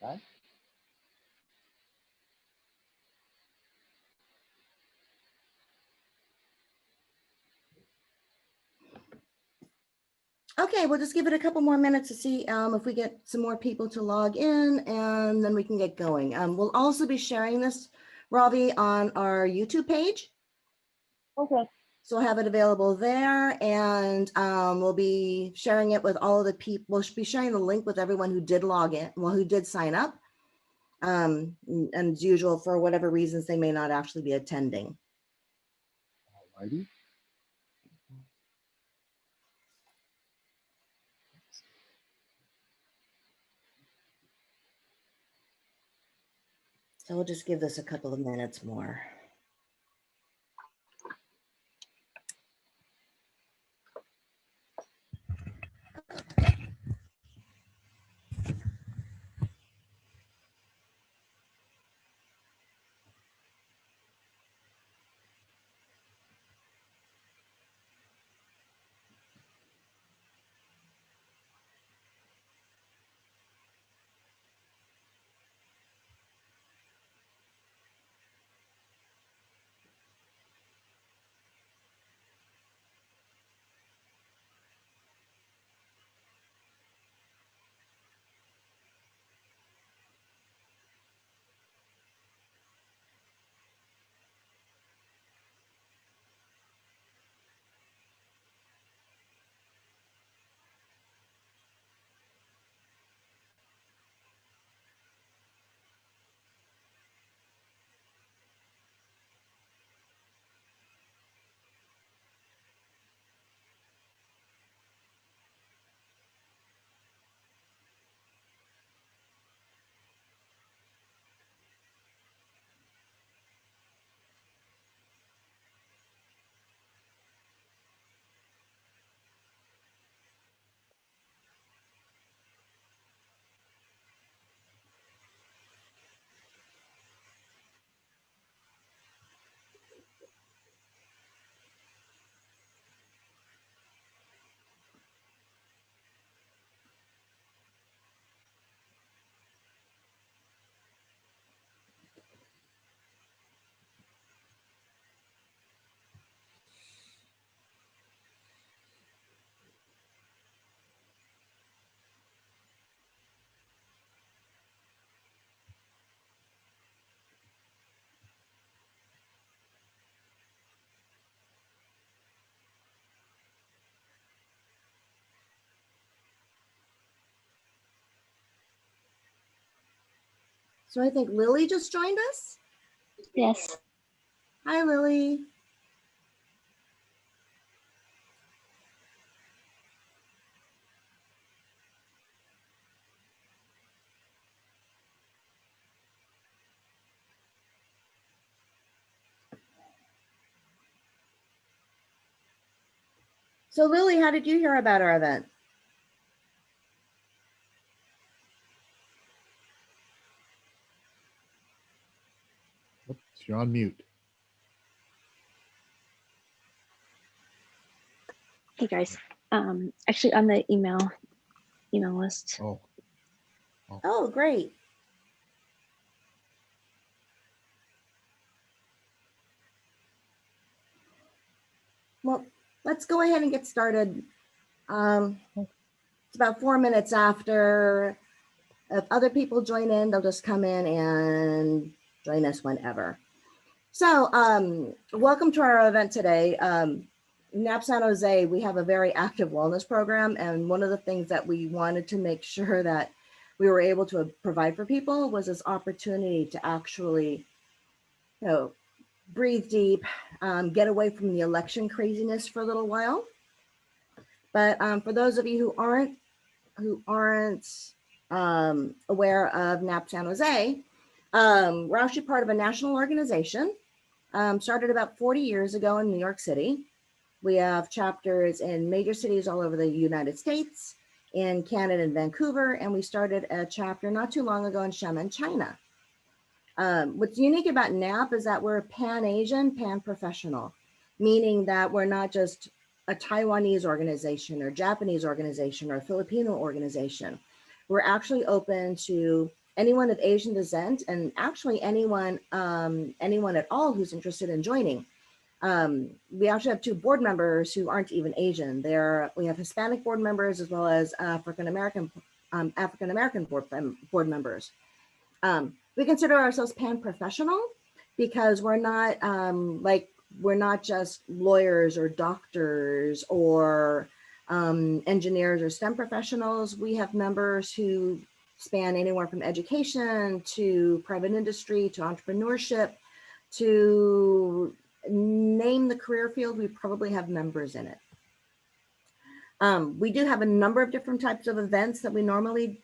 Okay. Okay, we'll just give it a couple more minutes to see if we get some more people to log in, and then we can get going. We'll also be sharing this, Ravi, on our YouTube page. Okay. So we'll have it available there, and we'll be sharing it with all of the people. We'll be sharing the link with everyone who did log in, well, who did sign up. And as usual, for whatever reasons, they may not actually be attending. Alrighty. So we'll just give this a couple of minutes more. So I think Lily just joined us. Yes. Hi, Lily. So Lily, how did you hear about our event? Oops, you're on mute. Hey guys. Actually on the email list. Oh. Oh, great. Well, let's go ahead and get started. It's about 4 minutes after. If other people join in, they'll just come in and join us whenever. So welcome to our event today. NAAAP San Jose, we have a very active wellness program. And one of the things that we wanted to make sure that we were able to provide for people was this opportunity to actually, breathe deep, get away from the election craziness for a little while. But for those of you who aren't aware of NAAAP San Jose, we're actually part of a national organization, started about 40 years ago in New York City. We have chapters in major cities all over the United States, in Canada and Vancouver, and we started a chapter not too long ago in Xiamen, China. What's unique about NAAAP is that we're pan-Asian, pan-professional, meaning that we're not just a Taiwanese organization or Japanese organization or Filipino organization. We're actually open to anyone of Asian descent, and actually anyone at all who's interested in joining. We actually have 2 board members who aren't even Asian. We have Hispanic board members as well as African American board members. We consider ourselves pan-professional because we're not we're not just lawyers or doctors or engineers or STEM professionals. We have members who span anywhere from education to private industry to entrepreneurship to name the career field. We probably have members in it. We do have a number of different types of events that we normally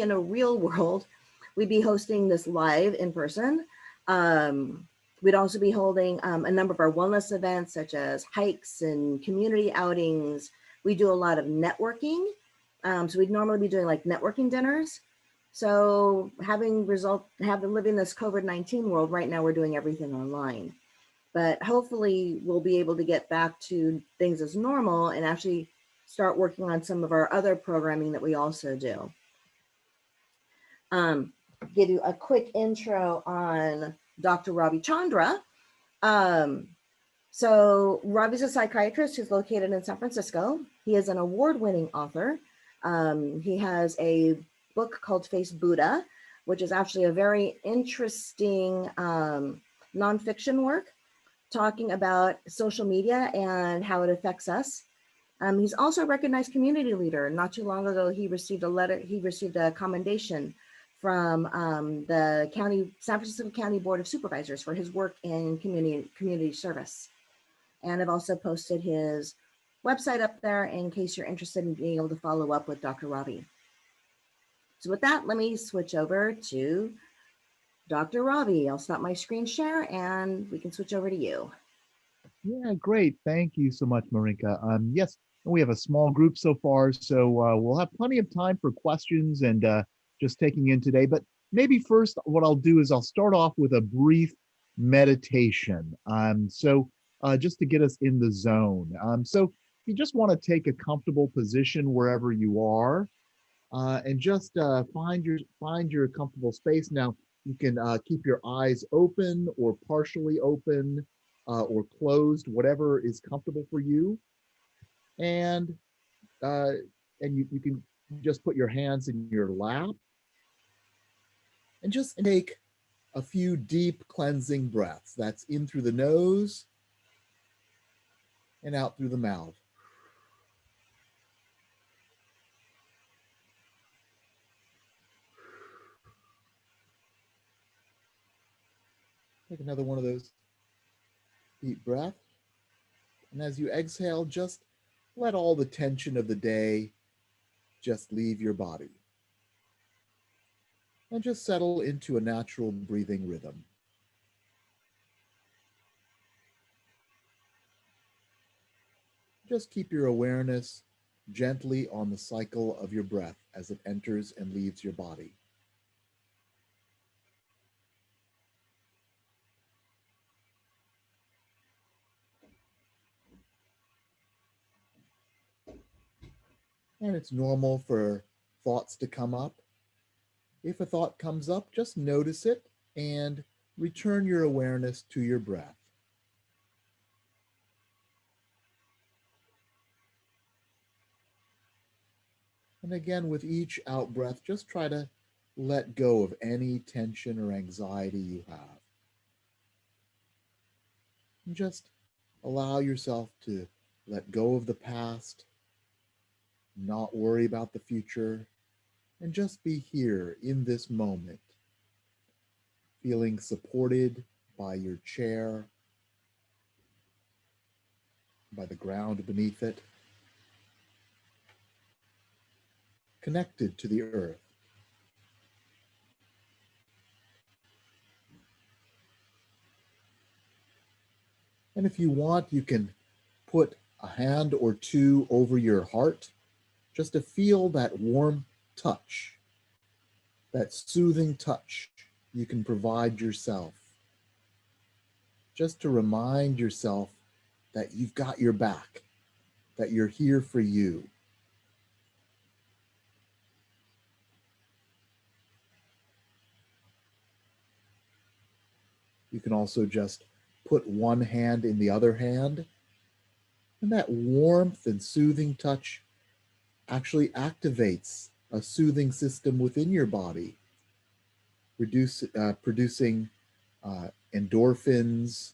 in a real world, we'd be hosting this live in person. We'd also be holding a number of our wellness events, such as hikes and community outings. We do a lot of networking. So we'd normally be doing like networking dinners. So living this COVID-19 world, right now we're doing everything online. But hopefully we'll be able to get back to things as normal and actually start working on some of our other programming that we also do. Give you a quick intro on Dr. Ravi Chandra. So Ravi's a psychiatrist who's located in San Francisco. He is an award-winning author. He has a book called Face Buddha, which is actually a very interesting nonfiction work talking about social media and how it affects us. He's also a recognized community leader. Not too long ago, he received a commendation from the San Francisco County Board of Supervisors for his work in community service. And I've also posted his website up there in case you're interested in being able to follow up with Dr. Robbie. So with that, let me switch over to Dr. Robbie. I'll stop my screen share and we can switch over to you. Yeah, great. Thank you so much, Marinka. Yes, we have a small group so far, so we'll have plenty of time for questions and just taking in today. But maybe first, what I'll do is I'll start off with a brief meditation. Just to get us in the zone. So you just want to take a comfortable position wherever you are, and just find your comfortable space. Now you can keep your eyes open or partially open or closed, whatever is comfortable for you. And you can just put your hands in your lap and just take a few deep cleansing breaths. That's in through the nose and out through the mouth. Take another one of those deep breaths. And as you exhale, just let all the tension of the day just leave your body. And just settle into a natural breathing rhythm. Just keep your awareness gently on the cycle of your breath as it enters and leaves your body. And it's normal for thoughts to come up. If a thought comes up, just notice it and return your awareness to your breath. And again, with each out breath, just try to let go of any tension or anxiety you have. And just allow yourself to let go of the past, not worry about the future, and just be here in this moment, feeling supported by your chair, by the ground beneath it, connected to the earth. And if you want, you can put a hand or two over your heart just to feel that warm touch, that soothing touch you can provide yourself, just to remind yourself that you've got your back, that you're here for you. You can also just put one hand in the other hand, and that warmth and soothing touch actually activates a soothing system within your body, producing endorphins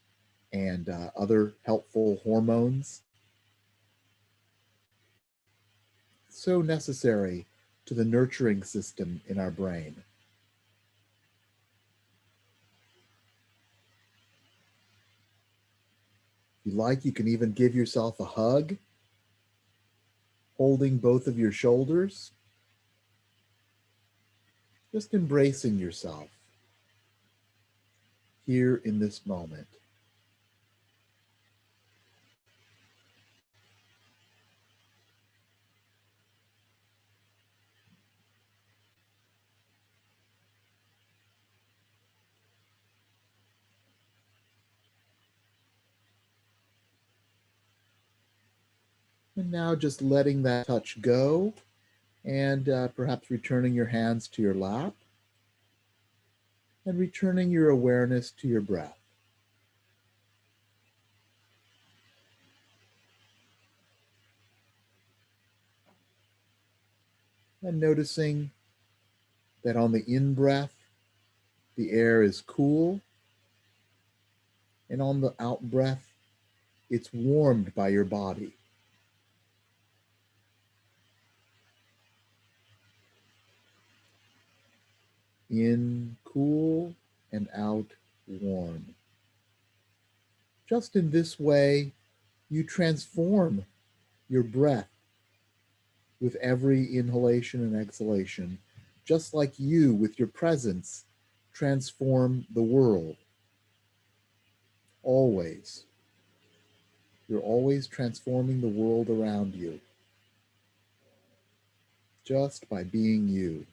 and other helpful hormones. So necessary to the nurturing system in our brain. If you like, you can even give yourself a hug, holding both of your shoulders, just embracing yourself here in this moment. And now just letting that touch go and perhaps returning your hands to your lap and returning your awareness to your breath. And noticing that on the in-breath, the air is cool, and on the out-breath, it's warmed by your body. In cool and out warm. Just in this way, you transform your breath with every inhalation and exhalation, just like you, with your presence, transform the world. Always. You're always transforming the world around you, just by being you.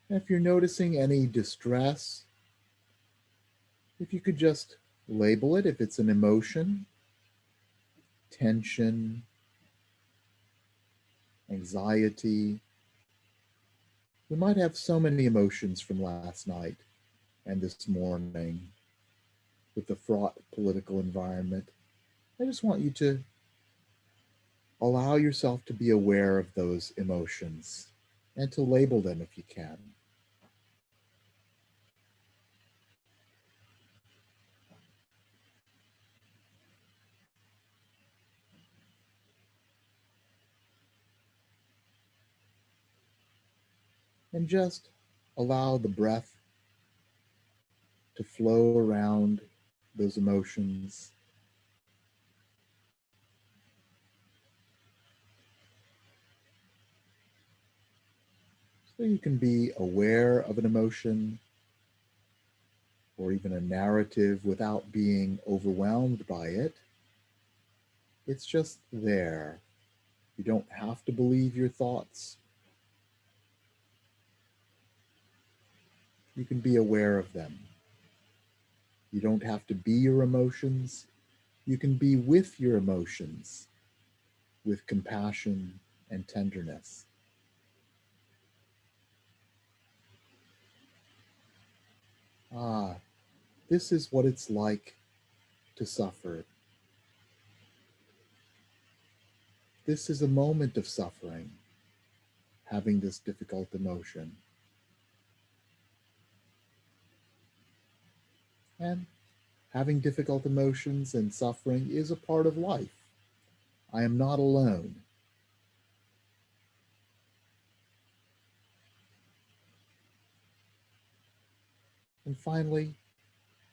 And if you're noticing any distress, if you could just label it, if it's an emotion, tension, anxiety. We might have so many emotions from last night and this morning with the fraught political environment. I just want you to allow yourself to be aware of those emotions and to label them if you can. And just allow the breath to flow around those emotions. So you can be aware of an emotion or even a narrative without being overwhelmed by it. It's just there. You don't have to believe your thoughts. You can be aware of them. You don't have to be your emotions. You can be with your emotions with compassion and tenderness. Ah, this is what it's like to suffer. This is a moment of suffering, having this difficult emotion. And having difficult emotions and suffering is a part of life. I am not alone. And finally,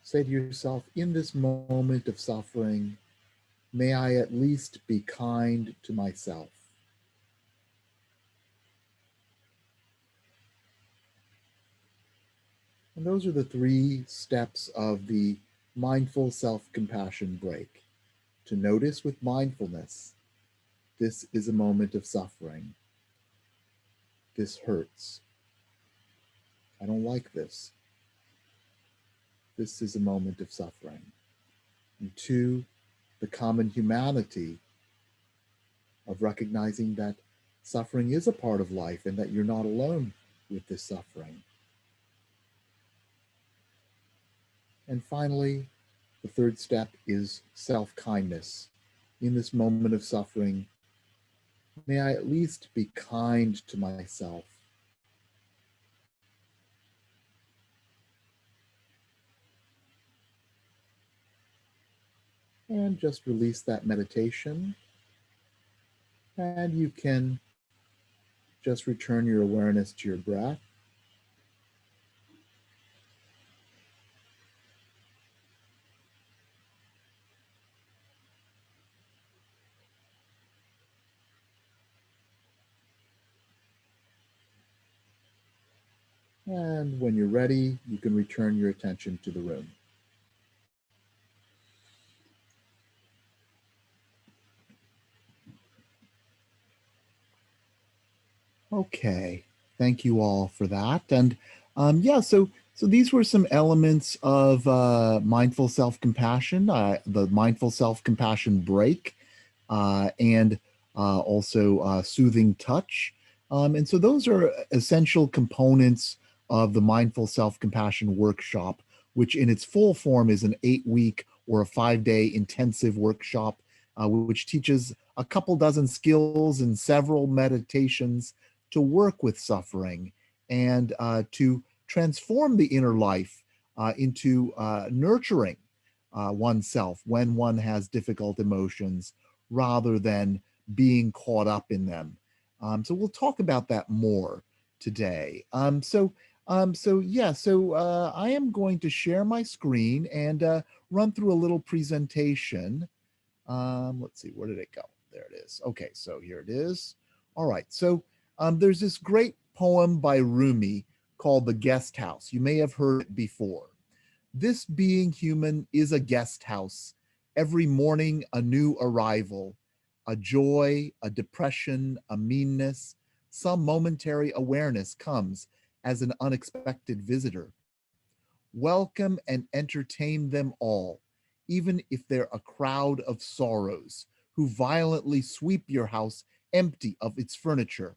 say to yourself, in this moment of suffering, may I at least be kind to myself. And those are the 3 steps of the mindful self-compassion break. To notice with mindfulness, this is a moment of suffering. This hurts. I don't like this. This is a moment of suffering. And 2, the common humanity of recognizing that suffering is a part of life and that you're not alone with this suffering. And finally, the third step is self-kindness. In this moment of suffering, may I at least be kind to myself. And just release that meditation. And you can just return your awareness to your breath. And when you're ready, you can return your attention to the room. Okay, thank you all for that. And yeah, so these were some elements of mindful self-compassion, the mindful self-compassion break, and also soothing touch. And so those are essential components of the mindful self-compassion workshop, which in its full form is an 8-week or a 5-day intensive workshop, which teaches a couple dozen skills and several meditations to work with suffering and to transform the inner life into nurturing oneself when one has difficult emotions rather than being caught up in them. So we'll talk about that more today. So I am going to share my screen and run through a little presentation. Let's see, where did it go? There it is. Okay, so here it is. All right, so there's this great poem by Rumi called The Guest House. You may have heard it before. This being human is a guest house. Every morning, a new arrival, a joy, a depression, a meanness, some momentary awareness comes as an unexpected visitor. Welcome and entertain them all, even if they're a crowd of sorrows who violently sweep your house empty of its furniture.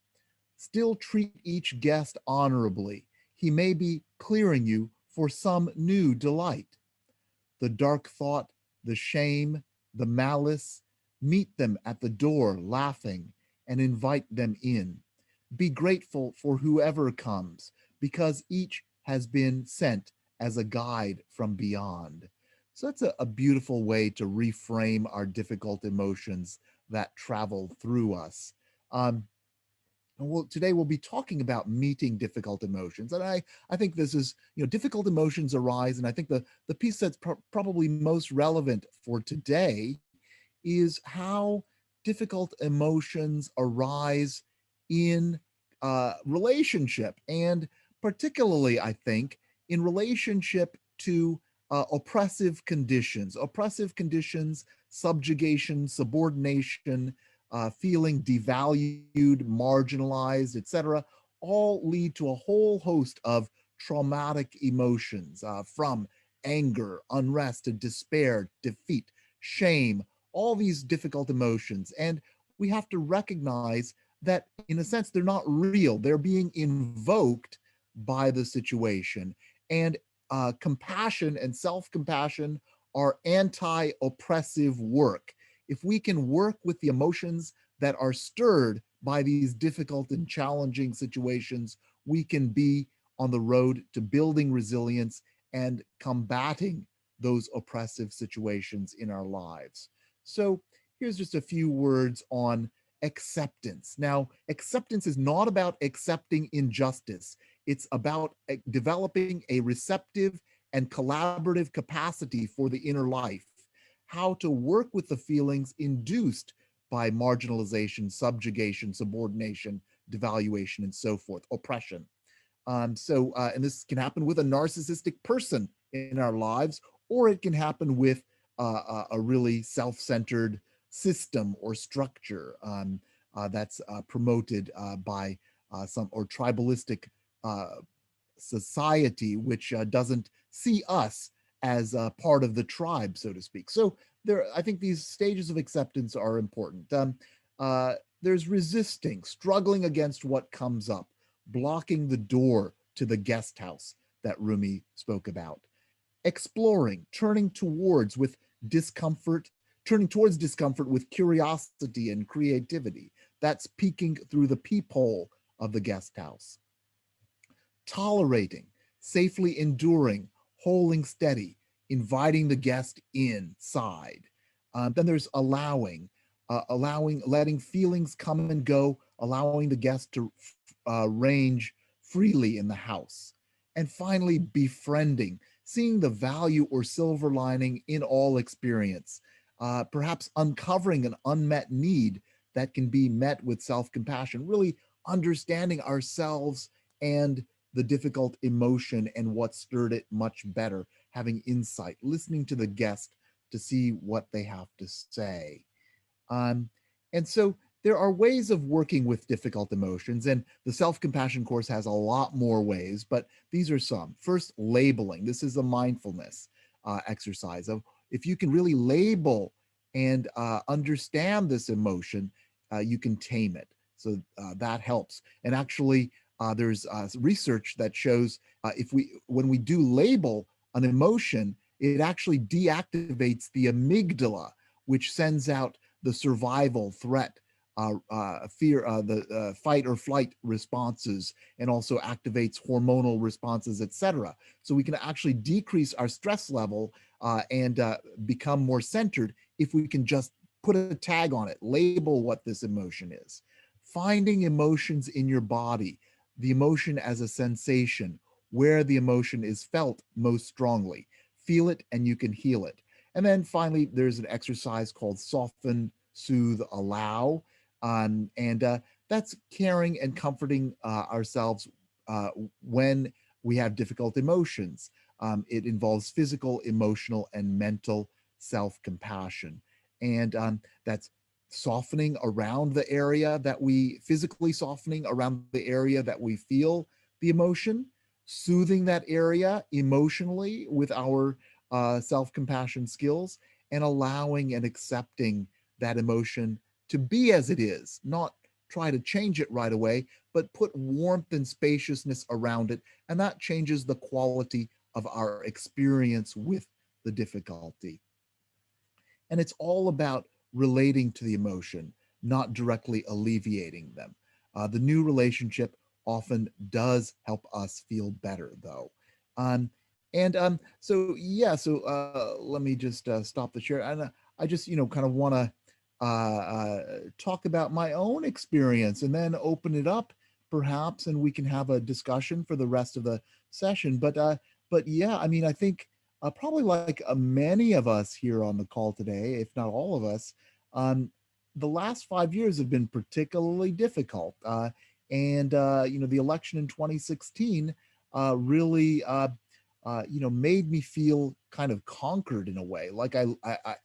Still treat each guest honorably. He may be clearing you for some new delight. The dark thought, the shame, the malice, meet them at the door laughing and invite them in. Be grateful for whoever comes because each has been sent as a guide from beyond. So that's a beautiful way to reframe our difficult emotions that travel through us. Today we'll be talking about meeting difficult emotions. And I think this is, difficult emotions arise. And I think the piece that's probably most relevant for today is how difficult emotions arise in relationship, and particularly, I think, in relationship to oppressive conditions, subjugation, subordination, feeling devalued, marginalized, etc., all lead to a whole host of traumatic emotions, from anger, unrest, to despair, defeat, shame, all these difficult emotions. And we have to recognize that, in a sense, they're not real. They're being invoked by the situation. And compassion and self-compassion are anti-oppressive work. If we can work with the emotions that are stirred by these difficult and challenging situations, we can be on the road to building resilience and combating those oppressive situations in our lives. So here's just a few words on acceptance. Now, acceptance is not about accepting injustice. It's about developing a receptive and collaborative capacity for the inner life, how to work with the feelings induced by marginalization, subjugation, subordination, devaluation, and so forth, oppression. And this can happen with a narcissistic person in our lives, or it can happen with a really self-centered system or structure that's promoted by some or tribalistic society, which doesn't see us as part of the tribe, so to speak. So I think these stages of acceptance are important. There's resisting, struggling against what comes up, blocking the door to the guest house that Rumi spoke about, exploring, turning towards discomfort with curiosity and creativity. That's peeking through the peephole of the guest house. Tolerating, safely enduring, holding steady, inviting the guest inside. Then there's letting feelings come and go, allowing the guest to range freely in the house. And finally, befriending, seeing the value or silver lining in all experience, perhaps uncovering an unmet need that can be met with self-compassion, really understanding ourselves and the difficult emotion and what stirred it much better, having insight, listening to the guest to see what they have to say. Um, and so there are ways of working with difficult emotions, and the self-compassion course has a lot more ways, but these are some. First, labeling. This is a mindfulness exercise of if you can really label and understand this emotion, you can tame it. So that helps. And actually, there's research that shows when we do label an emotion, it actually deactivates the amygdala, which sends out the survival, threat, fear, the fight or flight responses, and also activates hormonal responses, etc. So we can actually decrease our stress level and become more centered if we can just put a tag on it, label what this emotion is. Finding emotions in your body, the emotion as a sensation, where the emotion is felt most strongly. Feel it and you can heal it. And then finally, there's an exercise called soften, soothe, allow. And that's caring and comforting ourselves when we have difficult emotions. It involves physical, emotional, and mental self-compassion. And that's softening around the area that physically softening around the area that we feel the emotion, soothing that area emotionally with our self-compassion skills, and allowing and accepting that emotion to be as it is, not try to change it right away, but put warmth and spaciousness around it. And that changes the quality of our experience with the difficulty. And it's all about relating to the emotion, not directly alleviating them. The new relationship often does help us feel better, though. So let me just stop the share. And I just, kind of want to talk about my own experience and then open it up perhaps, and we can have a discussion for the rest of the session. But yeah, I mean, I think probably like many of us here on the call today, if not all of us, the last 5 years have been particularly difficult. The election in 2016 really, made me feel kind of conquered in a way, like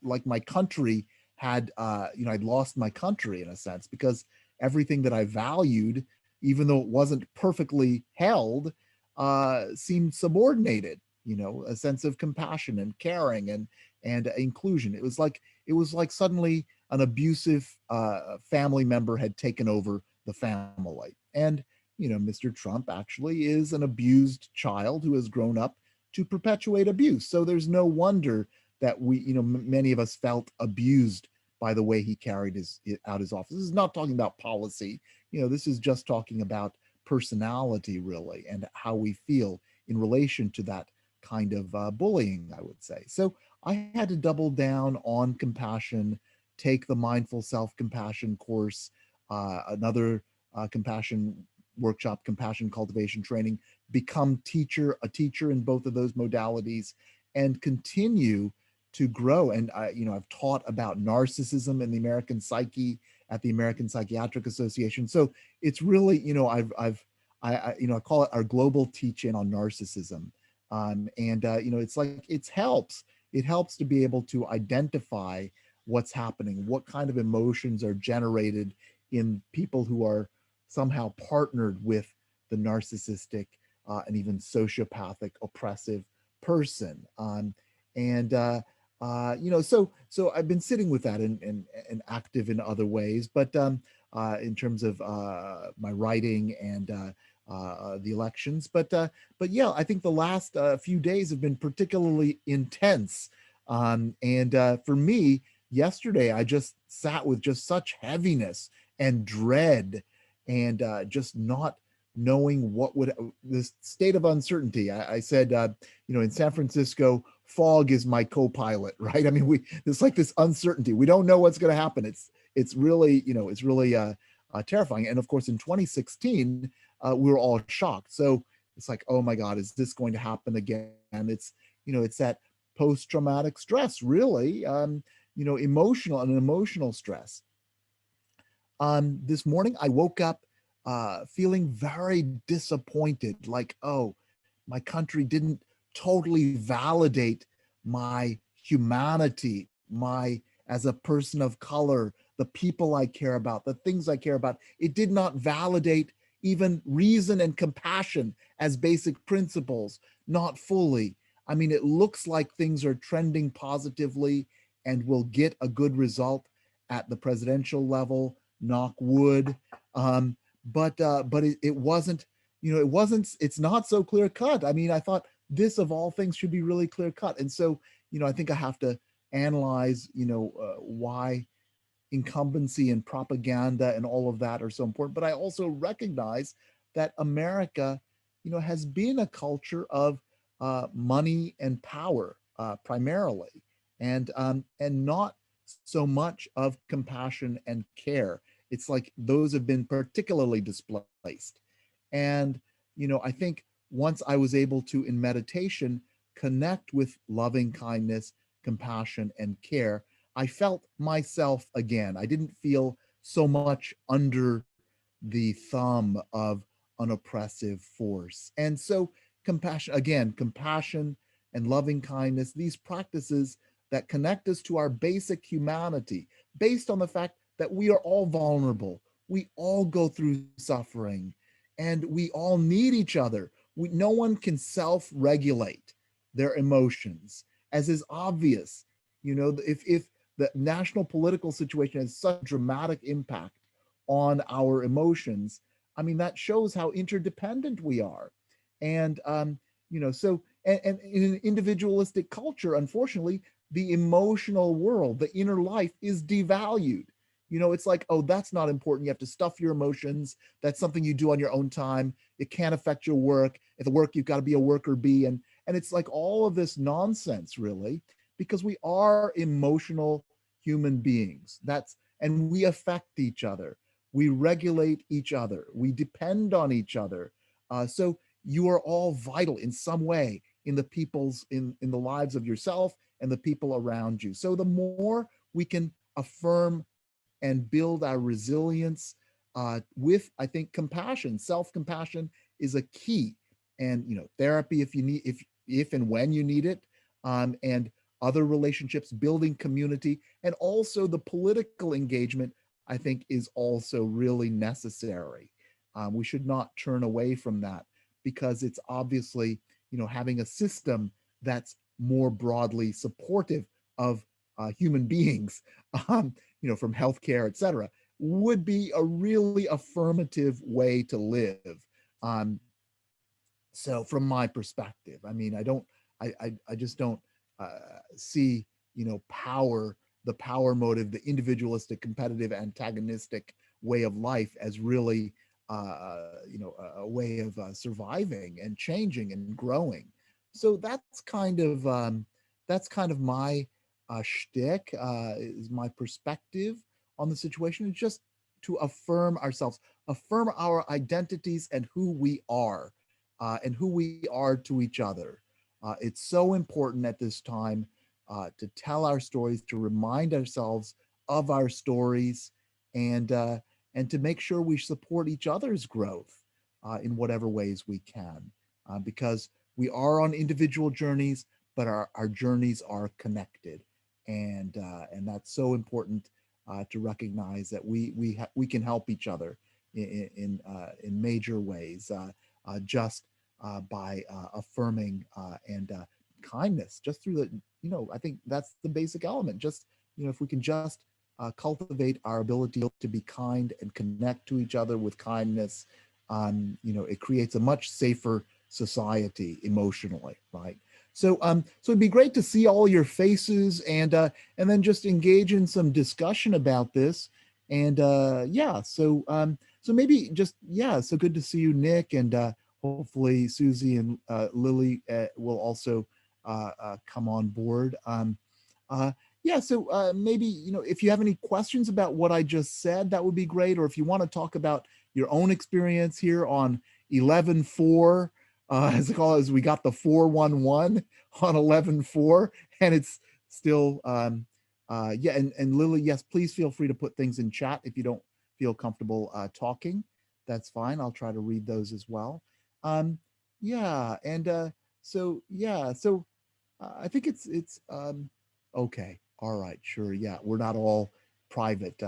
like my country had, I'd lost my country in a sense, because everything that I valued, even though it wasn't perfectly held, seemed subordinated. A sense of compassion and caring and inclusion. It was like suddenly an abusive family member had taken over the family. And Mr. Trump actually is an abused child who has grown up to perpetuate abuse. So there's no wonder that many of us felt abused by the way he carried out his office. This is not talking about policy. This is just talking about personality, really, and how we feel in relation to that kind of bullying, I would say. So I had to double down on compassion, take the mindful self-compassion course, another compassion workshop, compassion cultivation training, become a teacher in both of those modalities, and continue to grow. And I've taught about narcissism in the American psyche at the American Psychiatric Association. So it's really, I call it our global teach-in on narcissism. It's like it helps to be able to identify what's happening, what kind of emotions are generated in people who are somehow partnered with the narcissistic and even sociopathic oppressive person. And so I've been sitting with that and active in other ways, but in terms of my writing and the elections, but yeah, I think the last few days have been particularly intense, and for me, yesterday I just sat with just such heaviness and dread, and just not knowing what would this state of uncertainty. I said, in San Francisco, fog is my co-pilot, right? I mean, it's like this uncertainty. We don't know what's going to happen. It's really, it's really terrifying. And of course, in 2016, we were all shocked. So it's like, oh my God, is this going to happen again? It's that post-traumatic stress, really, emotional stress. This morning, I woke up feeling very disappointed, like, oh, my country didn't totally validate my humanity, my as a person of color, the people I care about, the things I care about. It did not validate even reason and compassion as basic principles, not fully. I mean, it looks like things are trending positively and will get a good result at the presidential level, knock wood. But it wasn't, it's not so clear cut. I mean, I thought this of all things should be really clear cut. And so, I think I have to analyze, why incumbency and propaganda and all of that are so important. But I also recognize that America, has been a culture of money and power primarily, and not so much of compassion and care. It's like those have been particularly displaced. And, I think once I was able to, in meditation, connect with loving kindness, compassion, and care, I felt myself again. I didn't feel so much under the thumb of an oppressive force. And so, compassion and loving kindness, these practices that connect us to our basic humanity, based on the fact that we are all vulnerable, we all go through suffering, and we all need each other. No one can self-regulate their emotions, as is obvious. If the national political situation has such dramatic impact on our emotions, I mean, that shows how interdependent we are. And and in an individualistic culture, unfortunately, the emotional world, the inner life, is devalued. It's like, oh, that's not important. You have to stuff your emotions. That's something you do on your own time. It can't affect your work. At the work, you've got to be a worker bee. And it's like all of this nonsense, really, because we are emotional human beings. And we affect each other. We regulate each other. We depend on each other. So you are all vital in some way in the lives of yourself and the people around you. So the more we can affirm and build our resilience with, I think, compassion, self-compassion is a key. And therapy, if you need, if and when you need it, and other relationships, building community, and also the political engagement, I think, is also really necessary. We should not turn away from that, because it's obviously, having a system that's more broadly supportive of human beings, from healthcare, et cetera, would be a really affirmative way to live. Um, so from my perspective, I mean, I just don't see, the power motive, the individualistic, competitive, antagonistic way of life as really, a way of surviving and changing and growing. So that's kind of my shtick, is my perspective on the situation, is just to affirm ourselves, affirm our identities and who we are to each other. It's so important at this time to tell our stories, to remind ourselves of our stories, and to make sure we support each other's growth in whatever ways we can, because we are on individual journeys, but our journeys are connected, and that's so important to recognize that we can help each other in major ways, just by affirming and kindness, just through the, I think that's the basic element. Just, if we can just cultivate our ability to be kind and connect to each other with kindness, it creates a much safer society emotionally, right? So, so it'd be great to see all your faces and then just engage in some discussion about this. And yeah, so maybe just, yeah, so good to see you, Nick, and hopefully Susie and Lily will also come on board. Uh, yeah, so maybe, if you have any questions about what I just said, that would be great. Or if you want to talk about your own experience here on 11-4, as I call it, as we got the 411 on 11-4, and it's still, yeah, and Lily, yes, please feel free to put things in chat if you don't feel comfortable talking. That's fine. I'll try to read those as well. Yeah, and so yeah, so I think it's okay. All right, sure. Yeah, we're not all private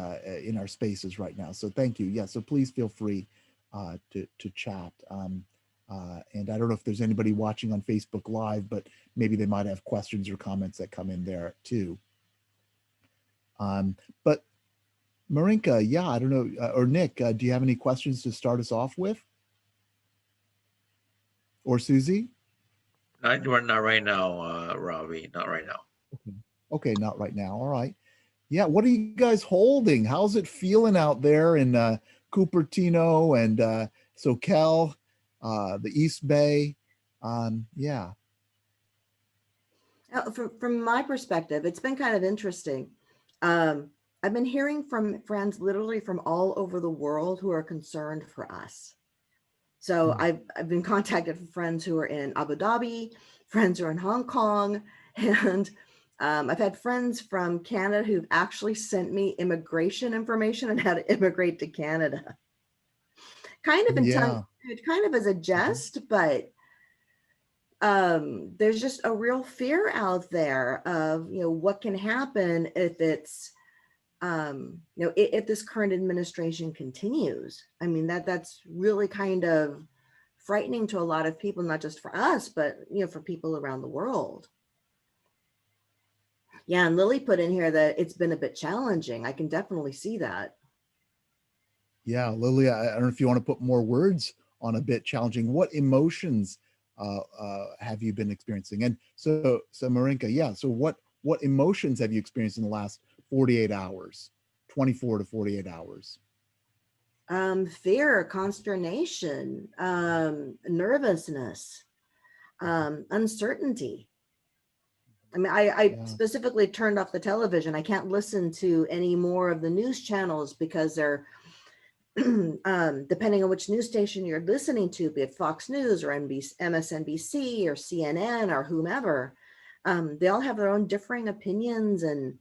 in our spaces right now. So thank you. Yeah, so please feel free to chat. And I don't know if there's anybody watching on Facebook Live, but maybe they might have questions or comments that come in there too. But Marinka, yeah, I don't know, or Nick, do you have any questions to start us off with? Or Susie? Not right now, Robbie. Not right now. Okay, not right now. All right. Yeah, what are you guys holding? How's it feeling out there in Cupertino and Soquel, the East Bay? Yeah. From my perspective, it's been kind of interesting. I've been hearing from friends literally from all over the world who are concerned for us. So I've been contacted from friends who are in Abu Dhabi, friends who are in Hong Kong, and I've had friends from Canada who've actually sent me immigration information on how to immigrate to Canada. Kind of in Yeah. kind of as a jest, but there's just a real fear out there of, what can happen if it's, if this current administration continues. I mean, that's really kind of frightening to a lot of people, not just for us, but, for people around the world. Yeah, and Lily put in here that it's been a bit challenging. I can definitely see that. Yeah, Lily, I don't know if you want to put more words on a bit challenging. What emotions have you been experiencing? And so Marinka, yeah, so what emotions have you experienced in the last 48 hours, 24 to 48 hours? Fear, consternation, nervousness, uncertainty. I mean, I specifically turned off the television. I can't listen to any more of the news channels because they're, depending on which news station you're listening to, be it Fox News or MSNBC or CNN or whomever, they all have their own differing opinions, and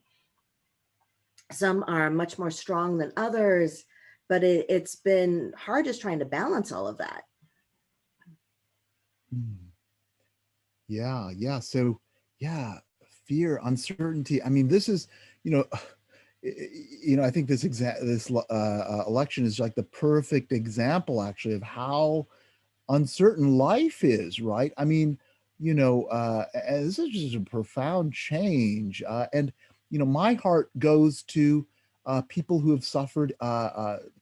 some are much more strong than others. But it's been hard just trying to balance all of that. Yeah, yeah. So, yeah, fear, uncertainty. I mean, this is, I think this election is like the perfect example, actually, of how uncertain life is, right? I mean, and this is just a profound change, and my heart goes to people who have suffered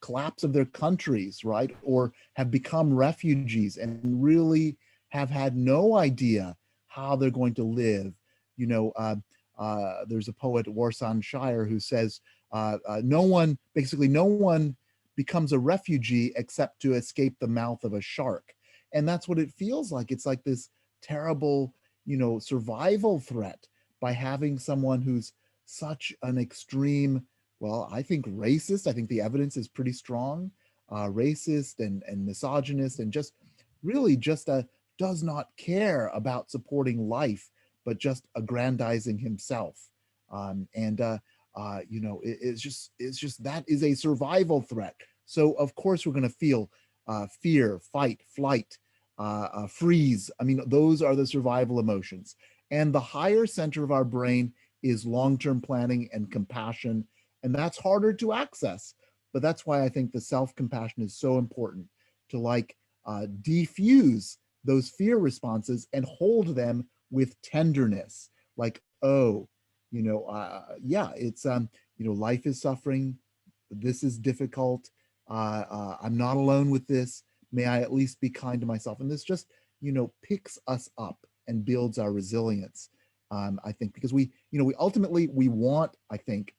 collapse of their countries, right, or have become refugees and really have had no idea how they're going to live. There's a poet, Warsan Shire, who says, no one becomes a refugee except to escape the mouth of a shark. And that's what it feels like. It's like this terrible, survival threat by having someone who's such an extreme, well, I think racist. I think the evidence is pretty strong, racist and misogynist, and just really just does not care about supporting life, but just aggrandizing himself. It's just that is a survival threat. So of course we're going to feel fear, fight, flight, freeze. I mean, those are the survival emotions. And the higher center of our brain is long-term planning and compassion. And that's harder to access. But that's why I think the self-compassion is so important, to like defuse those fear responses and hold them with tenderness, like, oh, yeah, it's, life is suffering. This is difficult. I'm not alone with this. May I at least be kind to myself? And this just, picks us up and builds our resilience. I think because we ultimately we want, I think,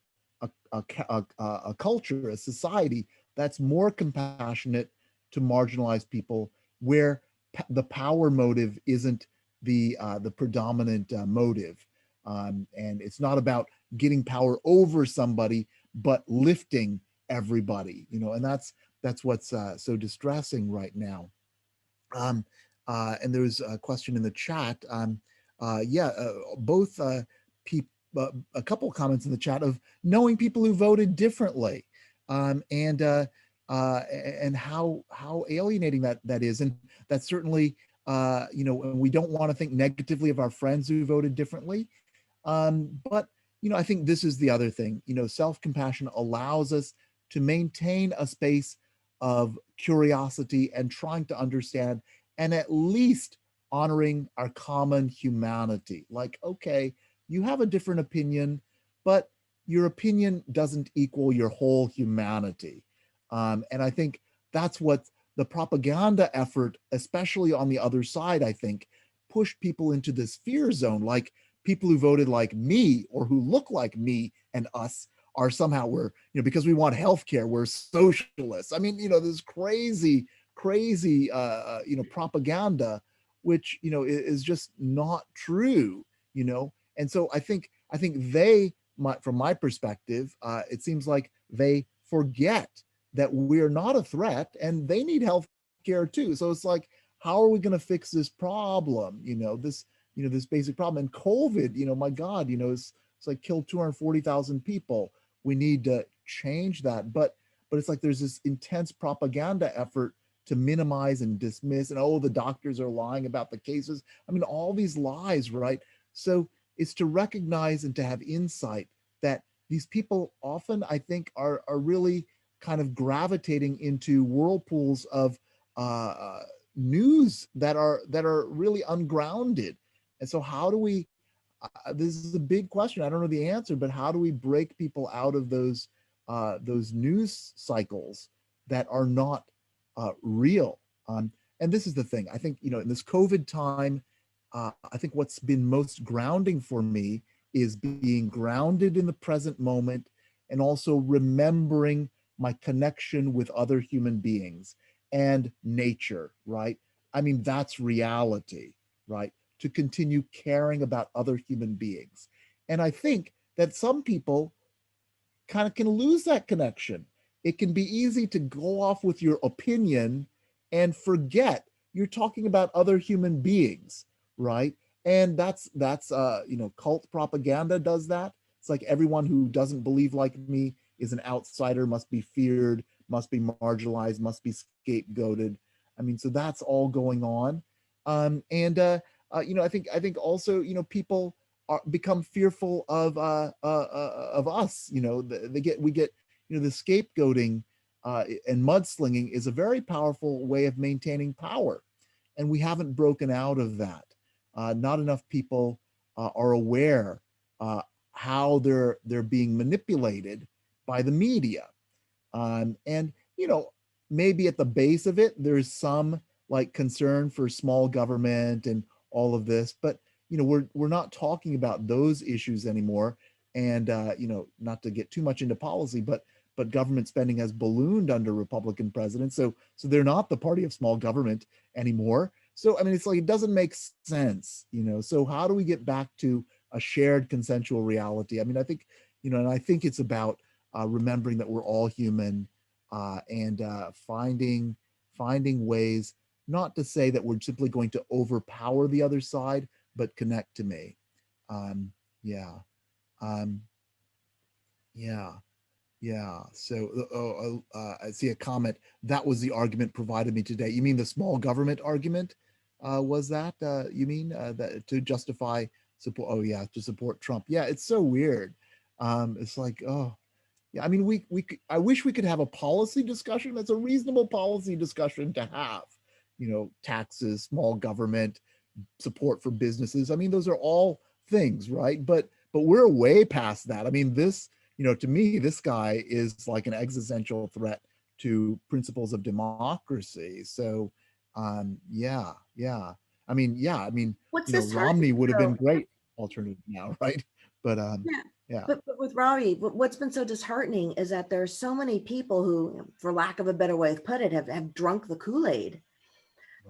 a culture, a society that's more compassionate to marginalized people, where the power motive isn't the predominant motive, and it's not about getting power over somebody, but lifting everybody. And that's what's so distressing right now. Um, and there was a question in the chat. Yeah, both people, a couple of comments in the chat of knowing people who voted differently, and how alienating that is, and that's certainly, and we don't want to think negatively of our friends who voted differently. But I think this is the other thing. Self-compassion allows us to maintain a space of curiosity and trying to understand, and at least honoring our common humanity. Like, okay, you have a different opinion, but your opinion doesn't equal your whole humanity. And I think that's what the propaganda effort, especially on the other side, I think, pushed people into this fear zone. Like, people who voted like me or who look like me and us are somehow, we're, because we want healthcare, we're socialists. I mean, this crazy, crazy, propaganda, which, is just not true, And so I think from my perspective, it seems like they forget that we're not a threat and they need health care too. So it's like, how are we going to fix this problem? This basic problem. And COVID, my God, it's like killed 240,000 people. We need to change that. But it's like there's this intense propaganda effort to minimize and dismiss, and oh, the doctors are lying about the cases. I mean, all these lies, right? So it's to recognize and to have insight that these people often, I think, are really kind of gravitating into whirlpools of news that are really ungrounded. And so how do we, this is a big question, I don't know the answer, but how do we break people out of those news cycles that are not real? And this is the thing, I think, in this COVID time, I think what's been most grounding for me is being grounded in the present moment, and also remembering my connection with other human beings and nature, right? I mean, that's reality, right? To continue caring about other human beings. And I think that some people kind of can lose that connection. It can be easy to go off with your opinion and forget you're talking about other human beings, right? And that's cult propaganda does that. It's like everyone who doesn't believe like me is an outsider, must be feared, must be marginalized, must be scapegoated. I mean, so that's all going on. I think also, people become fearful of us. We get, the scapegoating and mudslinging is a very powerful way of maintaining power, and we haven't broken out of that. Not enough people are aware how they're being manipulated by the media. And maybe at the base of it, there's some like concern for small government and all of this, but we're not talking about those issues anymore. And not to get too much into policy, but government spending has ballooned under Republican presidents, so they're not the party of small government anymore. So I mean, it's like it doesn't make sense. So how do we get back to a shared consensual reality? I mean, I think, and I think it's about remembering that we're all human, and finding ways not to say that we're simply going to overpower the other side, but connect to me. Yeah. Yeah. Yeah. So I see a comment. That was the argument provided me today. You mean the small government argument? Was that you mean that to justify support? Oh yeah, to support Trump. Yeah, it's so weird. It's like, oh yeah. I mean, I wish we could have a policy discussion. That's a reasonable policy discussion to have. Taxes, small government, support for businesses. I mean, those are all things, right? But we're way past that. I mean, this, to me, this guy is like an existential threat to principles of democracy. So, yeah, yeah. I mean, What's Romney disheartening would have been though? great alternative now, right? But Yeah. yeah, But with Robbie, what's been so disheartening is that there are so many people who, for lack of a better way of put it, have drunk the Kool-Aid.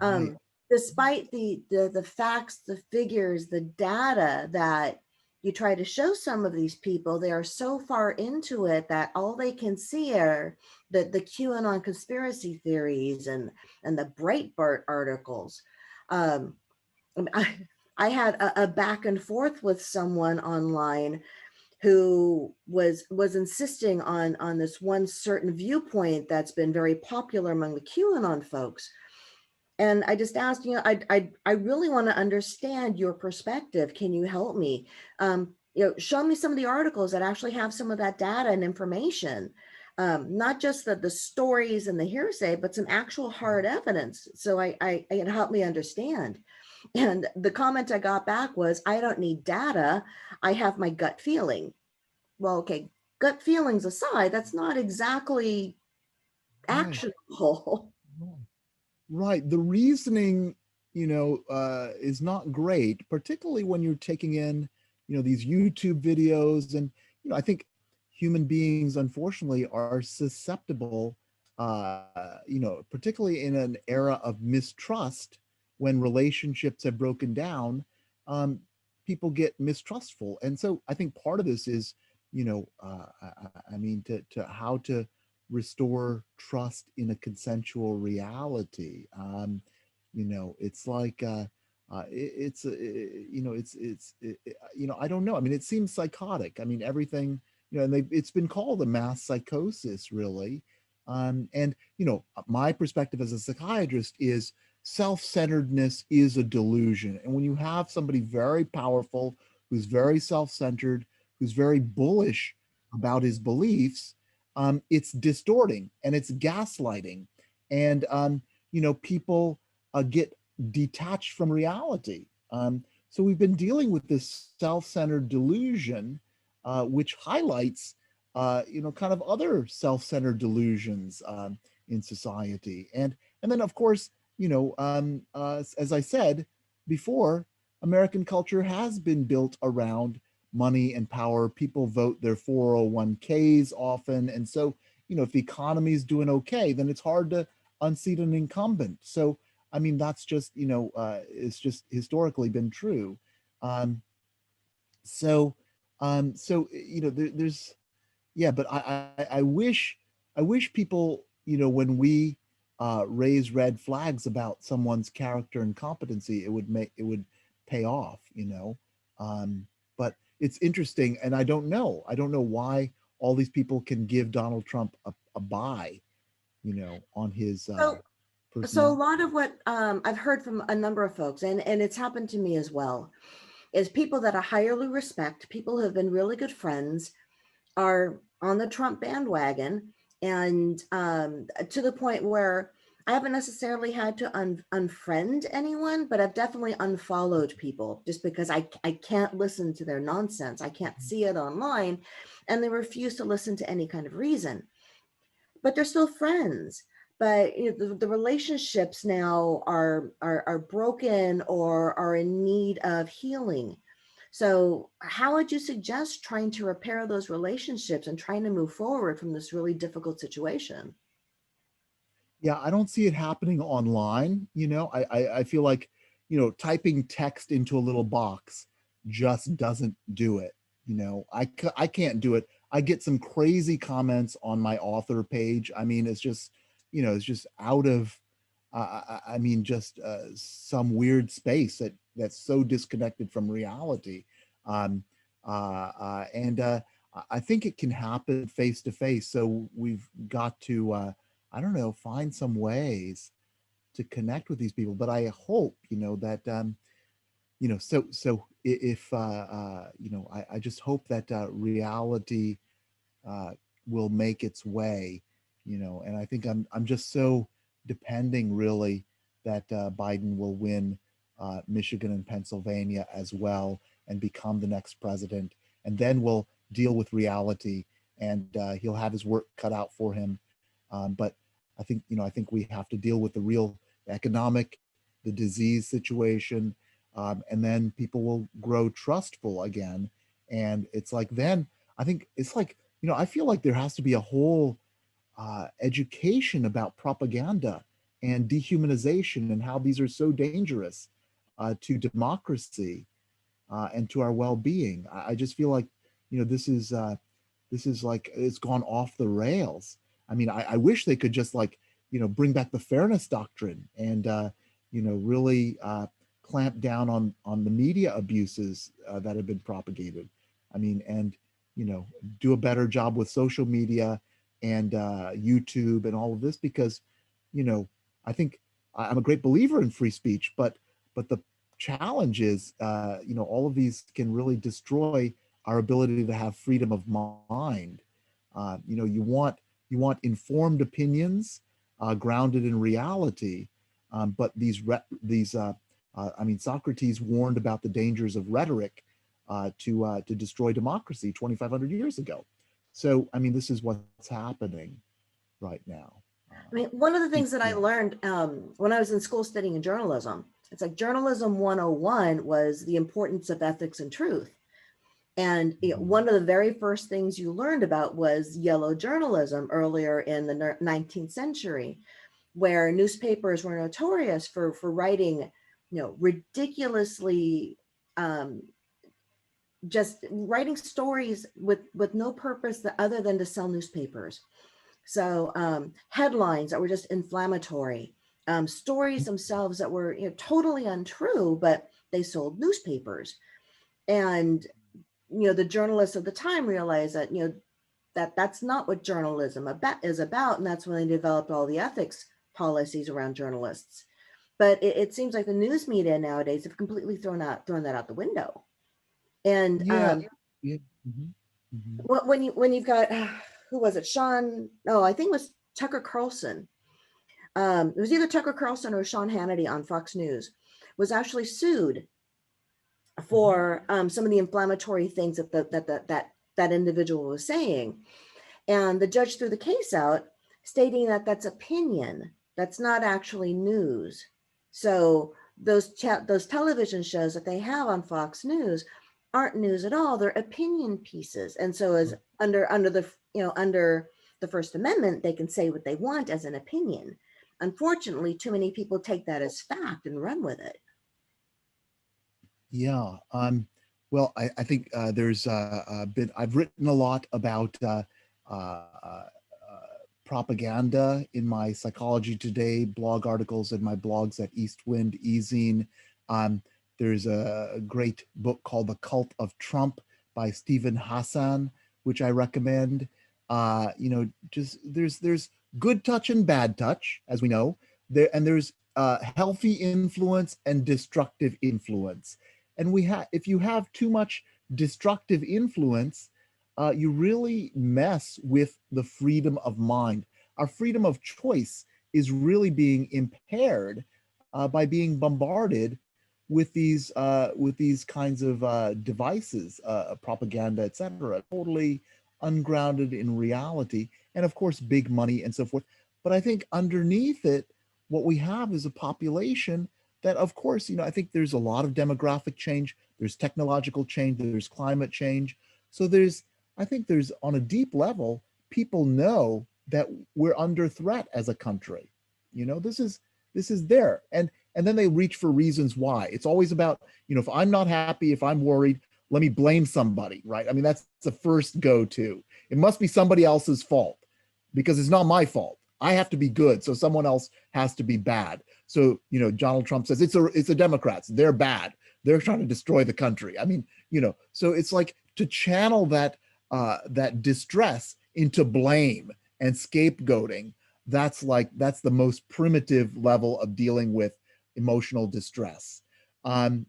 right, Despite the facts, the figures, the data that you try to show some of these people, they are so far into it that all they can see are the QAnon conspiracy theories and the Breitbart articles. Um, I, I had a back and forth with someone online who was insisting on this one certain viewpoint that's been very popular among the QAnon folks. And I just asked, I really want to understand your perspective. Can you help me? Show me some of the articles that actually have some of that data and information, not just the stories and the hearsay, but some actual hard evidence. So I can help me understand. And the comment I got back was, I don't need data. I have my gut feeling. Well, okay, gut feelings aside, that's not exactly right. actionable. Right. Right. The reasoning, is not great, particularly when you're taking in, these YouTube videos. And, I think human beings, unfortunately, are susceptible, particularly in an era of mistrust, when relationships have broken down, um, people get mistrustful. And so I think part of this is, I mean, to how to restore trust in a consensual reality. It's like it's I don't know. I mean, it seems psychotic. I mean, everything, and it's been called a mass psychosis, really. And my perspective as a psychiatrist is self-centeredness is a delusion. And when you have somebody very powerful, who's very self-centered, who's very bullish about his beliefs, it's distorting and it's gaslighting, and people get detached from reality. So we've been dealing with this self-centered delusion, which highlights kind of other self-centered delusions in society, and then of course, as I said before, American culture has been built around money and power. People vote their 401ks often. And so, if the economy is doing okay, then it's hard to unseat an incumbent. So, I mean, that's just, it's just historically been true. Um, so, there's, yeah, but I wish people, when we raise red flags about someone's character and competency, it would pay off, but it's interesting, and I don't know why all these people can give Donald Trump a buy, on his So So a personality. lot of what I've heard from a number of folks, and it's happened to me as well, is people that I highly respect, people who have been really good friends, are on the Trump bandwagon, and to the point where I haven't necessarily had to unfriend anyone, but I've definitely unfollowed people just because I can't listen to their nonsense. I can't see it online, and they refuse to listen to any kind of reason, but they're still friends. But the relationships now are broken or are in need of healing. So how would you suggest trying to repair those relationships and trying to move forward from this really difficult situation? Yeah, I don't see it happening online. I feel like, typing text into a little box just doesn't do it. I can't do it. I get some crazy comments on my author page. I mean, it's just, it's just out of, I mean, just some weird space that's so disconnected from reality. Um, and I think it can happen face to face. So we've got to, I don't know, find some ways to connect with these people. But I hope, that, if, I just hope that reality uh, will make its way, and I think I'm just so depending really that Biden will win Michigan and Pennsylvania as well and become the next president. And then we'll deal with reality, and he'll have his work cut out for him. But I think we have to deal with the real economic, the disease situation, and then people will grow trustful again. And it's like, then I think it's like, I feel like there has to be a whole education about propaganda and dehumanization and how these are so dangerous to democracy and to our well-being. I just feel like, this is like, it's gone off the rails. I mean, I wish they could just like, bring back the fairness doctrine and, really clamp down on the media abuses that have been propagated. I mean, and, do a better job with social media and YouTube and all of this, because, I think I'm a great believer in free speech, but the challenge is, all of these can really destroy our ability to have freedom of mind. You want informed opinions grounded in reality, but Socrates warned about the dangers of rhetoric to destroy democracy 2,500 years ago. So, I mean, this is what's happening right now. I mean, one of the things that I Yeah. learned when I was in school studying journalism, it's like journalism 101 was the importance of ethics and truth. And one of the very first things you learned about was yellow journalism earlier in the 19th century, where newspapers were notorious for writing, ridiculously just writing stories with no purpose other than to sell newspapers. So headlines that were just inflammatory, stories themselves that were totally untrue, but they sold newspapers. And the journalists of the time realized that that's not what journalism is about, and that's when they developed all the ethics policies around journalists. But it seems like the news media nowadays have completely thrown that out the window. And Yeah. Yeah. Mhm. Mhm. when you've got who was it, Sean? No, I think it was Tucker Carlson. It was either Tucker Carlson or Sean Hannity on Fox News was actually sued for some of the inflammatory things that individual was saying, and the judge threw the case out, stating that that's opinion, that's not actually news. So those television shows that they have on Fox News aren't news at all; they're opinion pieces. And so, as under the First Amendment, they can say what they want as an opinion. Unfortunately, too many people take that as fact and run with it. Yeah. Well, I think there's I've written a lot about uh, propaganda in my Psychology Today blog articles and my blogs at Eastwind Ezine. Um, there's a great book called The Cult of Trump by Stephen Hassan, which I recommend. Just there's good touch and bad touch, as we know. There's healthy influence and destructive influence. And if you have too much destructive influence, you really mess with the freedom of mind. Our freedom of choice is really being impaired by being bombarded with these kinds of devices, propaganda, etc., totally ungrounded in reality, and of course, big money and so forth. But I think underneath it, what we have is a population that, of course, I think there's a lot of demographic change, there's technological change, there's climate change. So I think there's on a deep level, people know that we're under threat as a country. This is there. And then they reach for reasons why. It's always about, if I'm not happy, if I'm worried, let me blame somebody, right? I mean, that's the first go-to. It must be somebody else's fault because it's not my fault. I have to be good, so someone else has to be bad. So, Donald Trump says it's the Democrats. They're bad. They're trying to destroy the country. I mean, so it's like to channel that distress into blame and scapegoating. That's the most primitive level of dealing with emotional distress. If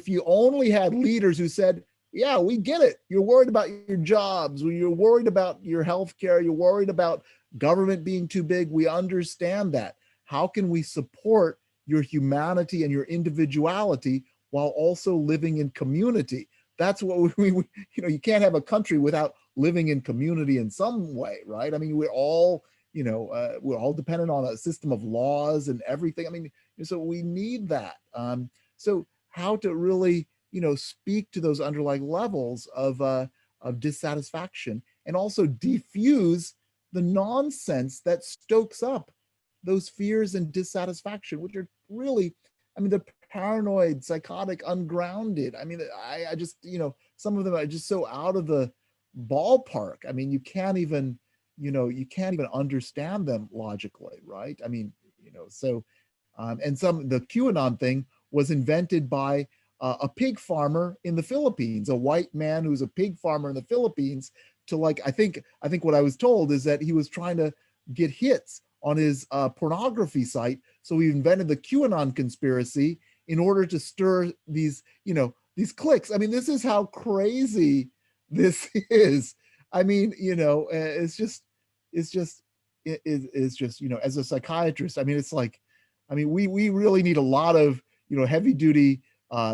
you only had leaders who said, yeah, we get it. You're worried about your jobs, you're worried about your health care, you're worried about government being too big. We understand that. How can we support your humanity and your individuality while also living in community. That's what you can't have a country without living in community in some way, right? I mean, we're all dependent on a system of laws and everything. I mean, so we need that. So how to really, speak to those underlying levels of dissatisfaction and also defuse the nonsense that stokes up those fears and dissatisfaction, which are really, I mean, they're paranoid, psychotic, ungrounded. I mean, I just, some of them are just so out of the ballpark. I mean, you can't even understand them logically, right? I mean, so, and the QAnon thing was invented by a pig farmer in the Philippines, a white man who's a pig farmer in the Philippines, to I think what I was told is that he was trying to get hits on his pornography site. So he invented the QAnon conspiracy in order to stir these clicks. I mean, this is how crazy this is. I mean, it's just, as a psychiatrist, I mean, it's like, I mean, we really need a lot of, heavy duty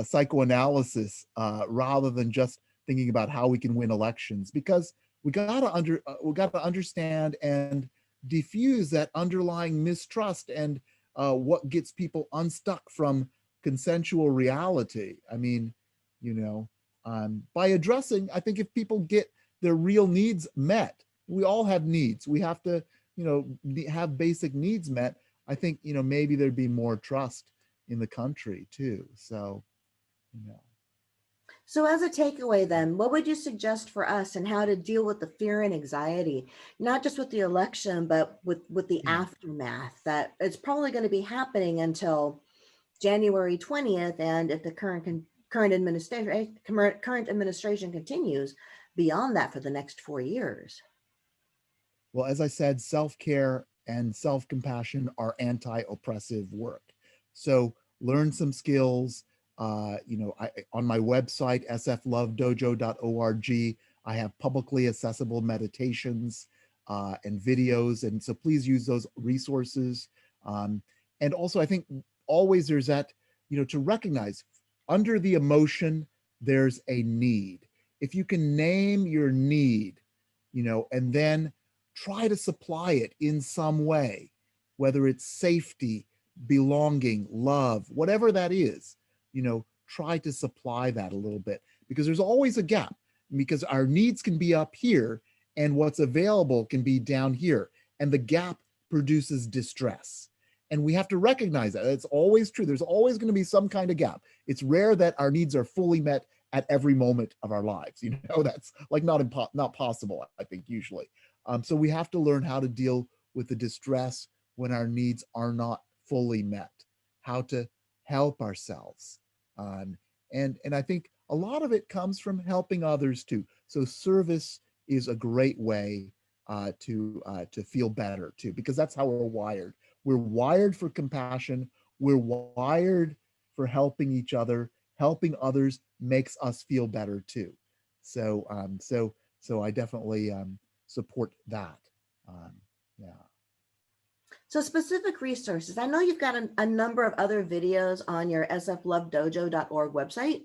psychoanalysis rather than just thinking about how we can win elections, because we got to understand and diffuse that underlying mistrust and what gets people unstuck from consensual reality. I mean, by addressing, I think if people get their real needs met, we all have needs. We have to, have basic needs met. I think, maybe there'd be more trust in the country too. So, So as a takeaway then, what would you suggest for us and how to deal with the fear and anxiety, not just with the election, but with the aftermath that it's probably going to be happening until January 20th. And if the current administration continues beyond that for the next 4 years? Well, as I said, self-care and self-compassion are anti-oppressive work. So learn some skills. On my website, sflovedojo.org, I have publicly accessible meditations and videos. And so please use those resources. And also, I think always there's that, to recognize under the emotion, there's a need. If you can name your need, and then try to supply it in some way, whether it's safety, belonging, love, whatever that is, try to supply that a little bit, because there's always a gap, because our needs can be up here and what's available can be down here. And the gap produces distress. And we have to recognize that. It's always true. There's always going to be some kind of gap. It's rare that our needs are fully met at every moment of our lives. That's like not possible, I think, usually. So we have to learn how to deal with the distress when our needs are not fully met, how to help ourselves. And I think a lot of it comes from helping others too. So service is a great way to feel better too, because that's how we're wired. We're wired for compassion. We're wired for helping each other. Helping others makes us feel better too. So so I definitely support that. Yeah. So specific resources. I know you've got a number of other videos on your sflovedojo.org website.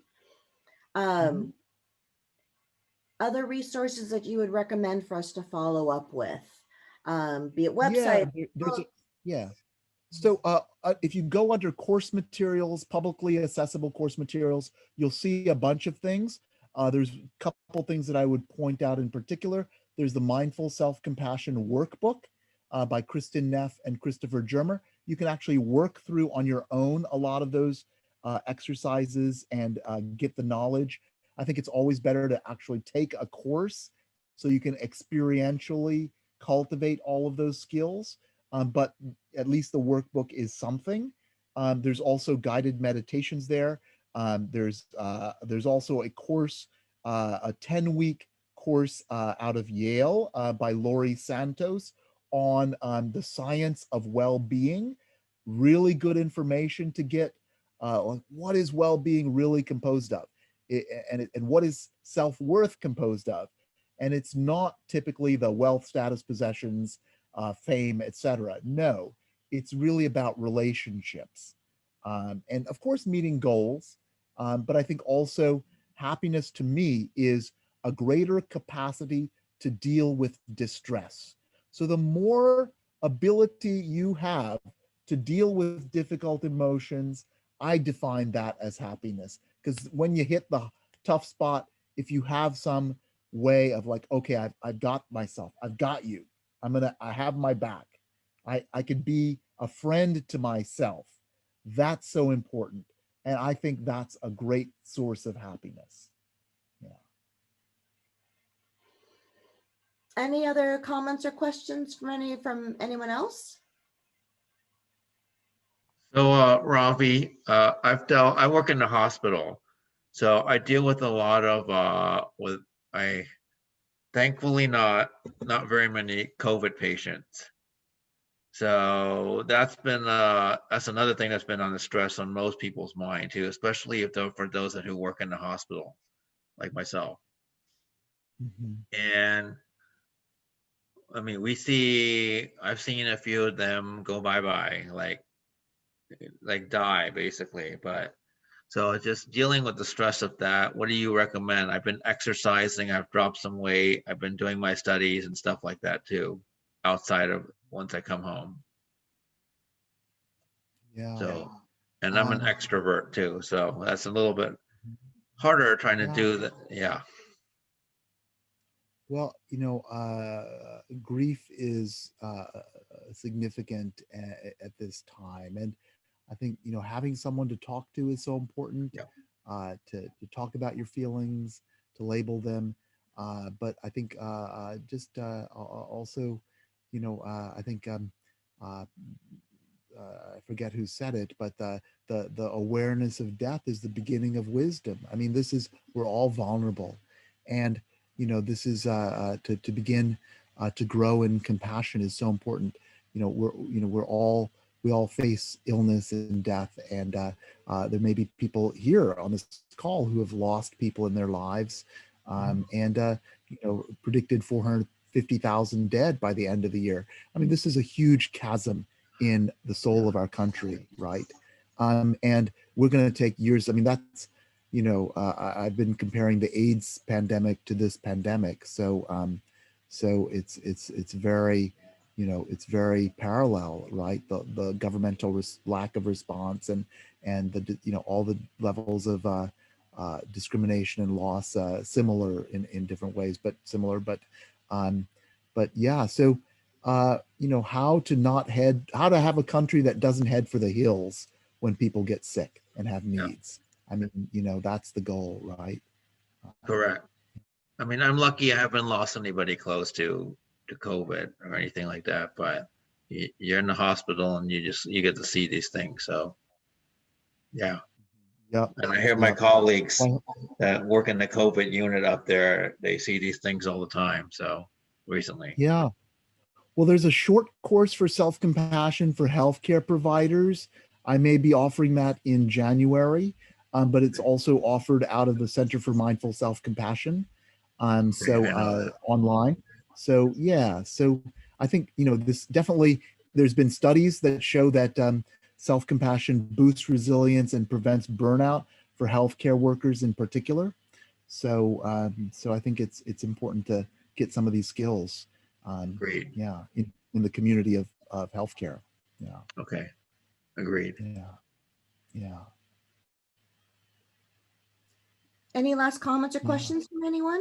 Other resources that you would recommend for us to follow up with, be it website. Yeah. So if you go under course materials, publicly accessible course materials, you'll see a bunch of things. There's a couple things that I would point out in particular. There's the Mindful Self-Compassion Workbook by Kristen Neff and Christopher Germer. You can actually work through on your own a lot of those exercises and get the knowledge. I think it's always better to actually take a course so you can experientially cultivate all of those skills. But at least the workbook is something. There's also guided meditations there. There's also a course, a 10-week course out of Yale by Laurie Santos on the science of well-being. Really good information to get on what is well-being really composed of, and what is self-worth composed of. And it's not typically the wealth, status, possessions, fame, etc. No, it's really about relationships. And of course, meeting goals. But I think also happiness to me is a greater capacity to deal with distress. So the more ability you have to deal with difficult emotions, I define that as happiness. Because when you hit the tough spot, if you have some way of like, okay, I've got myself, I've got you, I have my back. I could be a friend to myself. That's so important. And I think that's a great source of happiness. Yeah. Any other comments or questions from anyone else? So, Ravi, I work in the hospital, so I deal with a lot of, I thankfully not very many COVID patients. So that's another thing that's been on the stress on most people's mind too, especially for those who work in the hospital, like myself. Mhm. And I mean, I've seen a few of them go bye-bye, like die basically. But so just dealing with the stress of that, what do you recommend? I've been exercising, I've dropped some weight, I've been doing my studies and stuff like that too, outside of once I come home. Yeah. So, and I'm an Um, extrovert too, so that's a little bit harder trying to yeah. do that. Yeah, Well, grief is significant at this time. And I think, having someone to talk to is so important, yeah, to talk about your feelings, to label them. But I think just also, I think uh, I forget who said it, but the awareness of death is the beginning of wisdom. I mean, we're all vulnerable, and this is to begin to grow in compassion is so important. We all face illness and death, and there may be people here on this call who have lost people in their lives, and predicted 450,000 dead by the end of the year. I mean, this is a huge chasm in the soul of our country, right? And we're going to take years. I mean, that's, I've been comparing the AIDS pandemic to this pandemic. So it's very, it's very parallel, right? The governmental lack of response and all the levels of discrimination and loss, similar in different ways, but similar. But yeah, so how to have a country that doesn't head for the hills when people get sick and have yeah, needs. I mean, that's the goal, right? correct. I mean, I'm lucky I haven't lost anybody close to COVID or anything like that, but you're in the hospital and you get to see these things. So yeah, Yep. and I hear my Yep. colleagues Well, that work in the COVID unit up there, they see these things all the time. So recently, yeah. Well, there's a short course for self-compassion for healthcare providers. I may be offering that in January, but it's also offered out of the Center for Mindful Self-Compassion, great, so I know that. online. So yeah, so I think this definitely. There's been studies that show that self-compassion boosts resilience and prevents burnout for healthcare workers in particular. So I think it's important to get some of these skills. Um, Great. yeah, in the community of healthcare. Yeah, Okay, agreed. yeah, yeah, Any last comments or yeah. questions from anyone?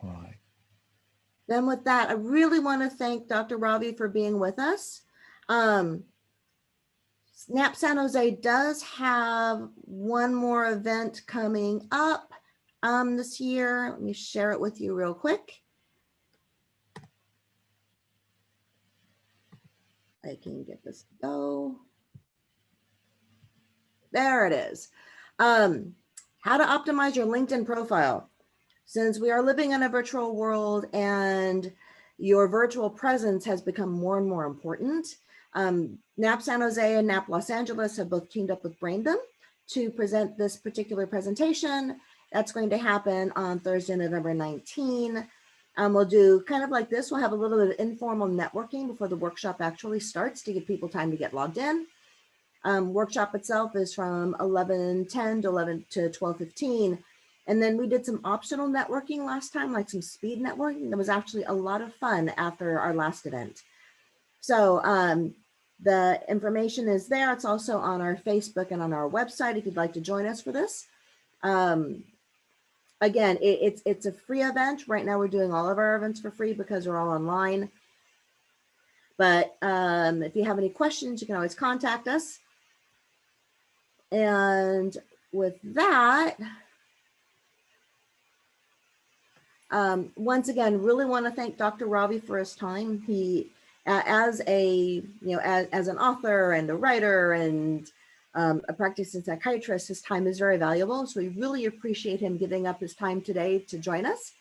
All right. Then with that, I really want to thank Dr. Robbie for being with us. NAAAP San Jose does have one more event coming up this year. Let me share it with you real quick. I can get this to go. There it is. How to optimize your LinkedIn profile. Since we are living in a virtual world and your virtual presence has become more and more important, NAAAP San Jose and NAAAP Los Angeles have both teamed up with Braindom to present this particular presentation. That's going to happen on Thursday, November 19. We'll do kind of like this. We'll have a little bit of informal networking before the workshop actually starts to give people time to get logged in. Workshop itself is from 11:10 to 11 to 12:15. And then we did some optional networking last time, like some speed networking. That was actually a lot of fun after our last event. So the information is there. It's also on our Facebook and on our website if you'd like to join us for this. Again, it's a free event. Right now we're doing all of our events for free because we're all online. But if you have any questions, you can always contact us. And with that, once again, really want to thank Dr. Ravi for his time. He, as an author and a writer and a practicing psychiatrist, his time is very valuable. So we really appreciate him giving up his time today to join us.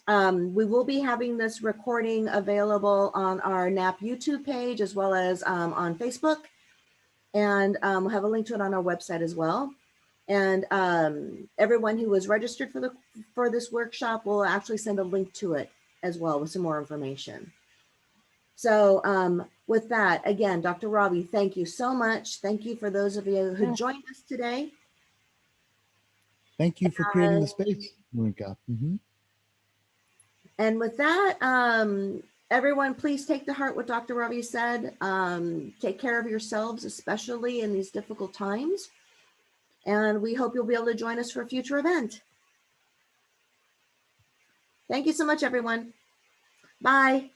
We will be having this recording available on our NAAAP YouTube page as well as on Facebook. And we'll have a link to it on our website as well. And everyone who was registered for this workshop will actually send a link to it as well with some more information. So with that, again, Dr. Robbie, thank you so much. Thank you for those of you who joined us today. Thank you for creating the space, Marinka. And with that, everyone, please take to heart what Dr. Ravi said. Take care of yourselves, especially in these difficult times. And we hope you'll be able to join us for a future event. Thank you so much, everyone. Bye.